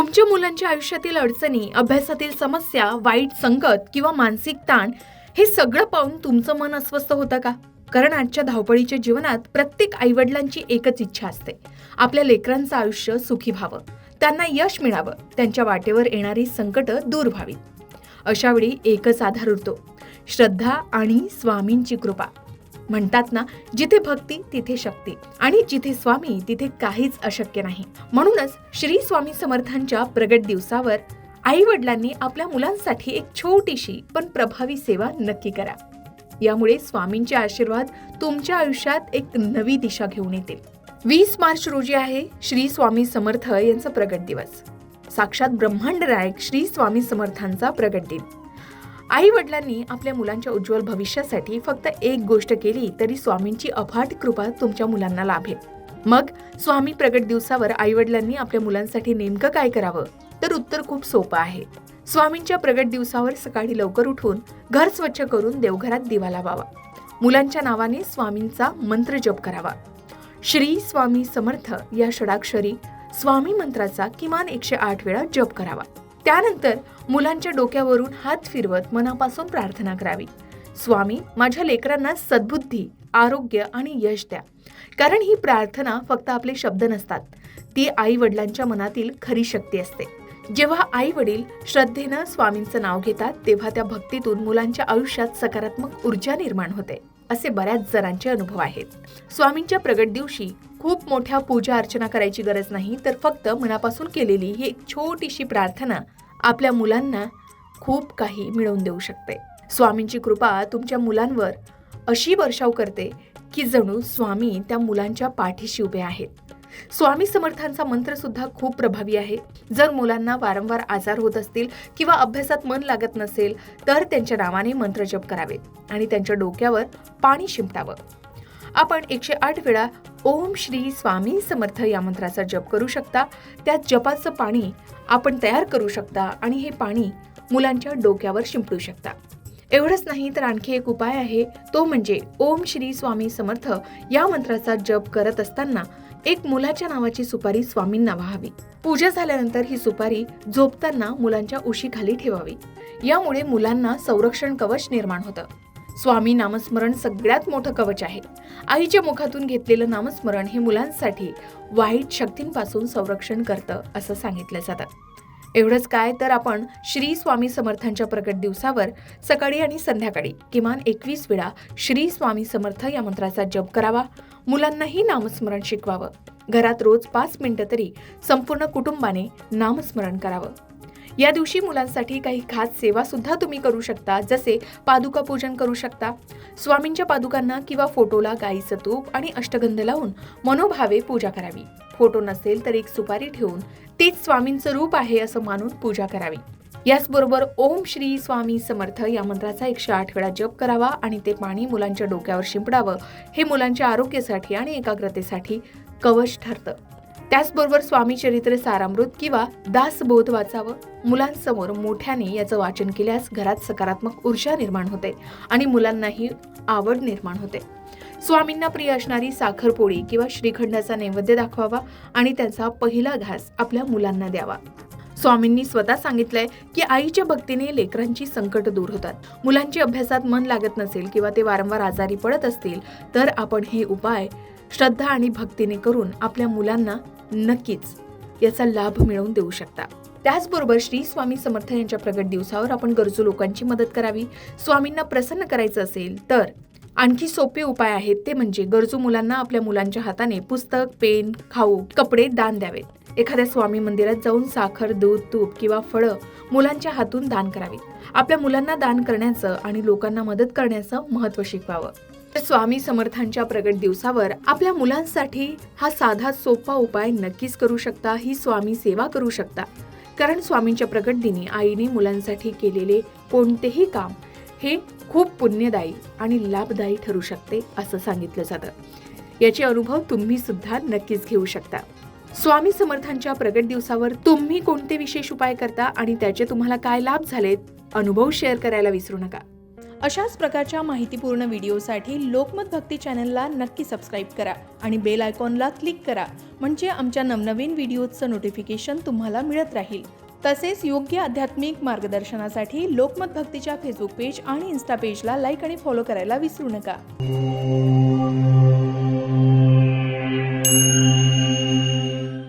तुमच्या मुलांच्या आयुष्यातील अडचणी, अभ्यासातील समस्या, वाईट संकट किंवा मानसिक ताण हे सगळं पाहून तुमचं मन अस्वस्थ होतं का? कारण आजच्या धावपळीच्या जीवनात प्रत्येक आईवडिलांची एकच इच्छा असते, आपल्या लेकरांचं आयुष्य सुखी व्हावं, त्यांना यश मिळावं, त्यांच्या वाटेवर येणारी संकटं दूर व्हावीत. अशा वेळी एकच आधार उरतो, श्रद्धा आणि स्वामींची कृपा. म्हणतात ना, जिथे भक्ती तिथे शक्ती, आणि जिथे स्वामी तिथे काहीच अशक्य नाही. म्हणूनच श्री स्वामी समर्थांच्या प्रगट दिवसावर आई वडिलांनी आपल्या मुलांसाठी एक छोटीशी पण प्रभावी सेवा नक्की करा. यामुळे स्वामींचे आशीर्वाद तुमच्या आयुष्यात एक नवी दिशा घेऊन येतील. 20 मार्च रोजी आहे श्री स्वामी समर्थ यांचा प्रगट दिवस. साक्षात ब्रह्मांड नायक श्री स्वामी समर्थांचा प्रगट दिन. आई वडिलांनी आपल्या मुलांच्या उज्ज्वल भविष्यासाठी फक्त एक गोष्ट केली तरी स्वामींची अफाट कृपा तुमच्या मुलांना लाभेल. मग स्वामी प्रगट दिवसावर आई वडिलांनी आपल्या मुलांसाठी नेमकं काय करावं? तर उत्तर खूप सोपं आहे. स्वामींच्या प्रगट दिवसावर सकाळी लवकर उठून घर स्वच्छ करून देवघरात दिवा लावावा. मुलांच्या नावाने स्वामींचा मंत्र जप करावा. श्री स्वामी समर्थ या षडाक्षरी स्वामी मंत्राचा किमान 108 वेळा जप करावा. त्यानंतर मुलांच्या डोक्यावरून हात फिरवत मनापासून प्रार्थना करावी. स्वामी, माझ्या लेकरांना सद्बुद्धी, आरोग्य आणि यश द्या. कारण ही प्रार्थना फक्त आपले शब्द नसतात, ती आई वडिलांच्या मनातील खरी शक्ती असते. जेव्हा आई वडील श्रद्धेनं स्वामींचं नाव घेतात तेव्हा त्या भक्तीतून मुलांच्या आयुष्यात सकारात्मक ऊर्जा निर्माण होते, असे बऱ्याच जणांचे अनुभव आहेत. स्वामींच्या प्रगट दिवशी खूप मोठ्या पूजा अर्चना करायची गरज नाही, तर फक्त मनापासून केलेली ही एक छोटीशी प्रार्थना आपल्या मुलांना खूप काही मिळवून देऊ शकते. स्वामींची कृपा तुमच्या मुलांवर अशी वर्षाव करते की जणू स्वामी त्या मुलांच्या पाठीशी उभे आहेत. स्वामी समर्थांचा मंत्र सुद्धा खूप प्रभावी आहे. जर मुलांना वारंवार आजार होत असतील किंवा अभ्यासात मन लागत नसेल तर त्यांच्या नावाने मंत्र जप करावे आणि त्यांच्या डोक्यावर पाणी शिंपडावं. आपण 108 वेळा ओम श्री स्वामी समर्थ या मंत्राचा जप करू शकता. त्या जपाचं पाणी आपण तयार करू शकता आणि हे पाणी मुलांच्या डोक्यावर शिंपडू शकता. एवढंच नाही तर आणखी एक उपाय आहे, तो म्हणजे ओम श्री स्वामी समर्थ या मंत्राचा जप करत असताना एक मुलाच्या नावाची सुपारी स्वामींना वाहावी. पूजा झाल्यानंतर ही सुपारी झोपताना मुलांच्या उशीखाली ठेवावी. यामुळे मुलांना संरक्षण कवच निर्माण होतं. स्वामी नामस्मरण सगळ्यात मोठं कवच आहे. आईच्या मुखातून घेतलेलं नामस्मरण हे मुलांसाठी वाईट शक्तींपासून संरक्षण करतं असं सांगितलं जातं. एवढंच काय, तर आपण श्री स्वामी समर्थांच्या प्रगट दिवसावर सकाळी आणि संध्याकाळी किमान 21 वेळा श्री स्वामी समर्थ या मंत्राचा जप करावा. मुलांनाही नामस्मरण शिकवावं. घरात रोज 5 मिनिटं तरी संपूर्ण कुटुंबाने नामस्मरण करावं. या दिवशी मुलांसाठी काही खास सेवा सुद्धा तुम्ही करू शकता, जसे पादुका पूजन करू शकता. स्वामींच्या पादुकांना किंवा फोटोला गाईचं तूप आणि अष्टगंध लावून मनोभावे पूजा करावी. फोटो नसेल तर एक सुपारी ठेवून तेच स्वामींचं रूप आहे असं मानून पूजा करावी. याचबरोबर ओम श्री स्वामी समर्थ या मंत्राचा 108 वेळा जप करावा आणि ते पाणी मुलांच्या डोक्यावर शिंपडावं. हे मुलांच्या आरोग्यासाठी आणि एकाग्रतेसाठी कवच ठरतं. त्याचबरोबर स्वामी चरित्र सारामृत किंवा दासबोध वाचावं. मुलांसमोर मोठ्याने याचं वाचन केल्यास घरात सकारात्मक ऊर्जा निर्माण होते आणि मुलांनाही आवड निर्माण होते. स्वामींना प्रिय असणारी साखरपोळी किंवा श्रीखंडाचा नैवेद्य दाखवावा आणि त्याचा पहिला घास आपल्या मुलांना द्यावा. स्वामींनी स्वतः सांगितलंय की आईच्या भक्तीने लेकरांची संकट दूर होतात. मुलांची अभ्यासात मन लागत नसेल किंवा ते वारंवार आजारी पडत असतील तर आपण हे उपाय श्रद्धा आणि भक्तीने करून आपल्या मुलांना नक्कीच याचा लाभ मिळवून देऊ शकता. त्याचबरोबर श्री स्वामी समर्थ यांच्या प्रगट दिवसावर आपण गरजू लोकांची मदत करावी. स्वामींना प्रसन्न करायचं असेल तर आणखी सोपे उपाय आहेत, ते म्हणजे गरजू मुलांना आपल्या मुलांच्या हाताने पुस्तक, पेन, खाऊ, कपडे दान द्यावेत. एखाद्या स्वामी मंदिरात जाऊन साखर, दूध, तूप किंवा फळं मुलांच्या हातून दान करावीत. आपल्या मुलांना दान करण्याचं आणि लोकांना मदत करण्याचं महत्त्व शिकवावं. स्वामी समर्थांच्या प्रगट दिवसावर आपल्या मुलांसाठी हा साधा सोपा उपाय नक्कीच करू शकता. ही स्वामी सेवा करू शकता. कारण स्वामींच्या प्रगट दिनी आईने मुलांसाठी केलेले कोणतेही काम हे खूप पुण्यदायी आणि लाभदायी ठरू शकते असं सांगितलं जातं. याचे अनुभव तुम्ही सुद्धा नक्कीच घेऊ शकता. स्वामी समर्थांच्या प्रगट दिवसावर तुम्ही कोणते विशेष उपाय करता आणि त्याचे तुम्हाला काय लाभ झालेत, अनुभव शेअर करायला विसरू नका. अशाच प्रकारच्या माहितीपूर्ण व्हिडिओसाठी लोकमत भक्ती चॅनलला नक्की सबस्क्राईब करा आणि बेल आयकॉनला क्लिक करा, म्हणजे आमच्या नवनवीन व्हिडिओचं नोटिफिकेशन तुम्हाला मिळत राहील। तसेच योग्य आध्यात्मिक मार्गदर्शनासाठी लोकमत भक्तीच्या फेसबुक पेज आणि इन्स्टा पेजला लाईक आणि फॉलो करायला विसरू नका।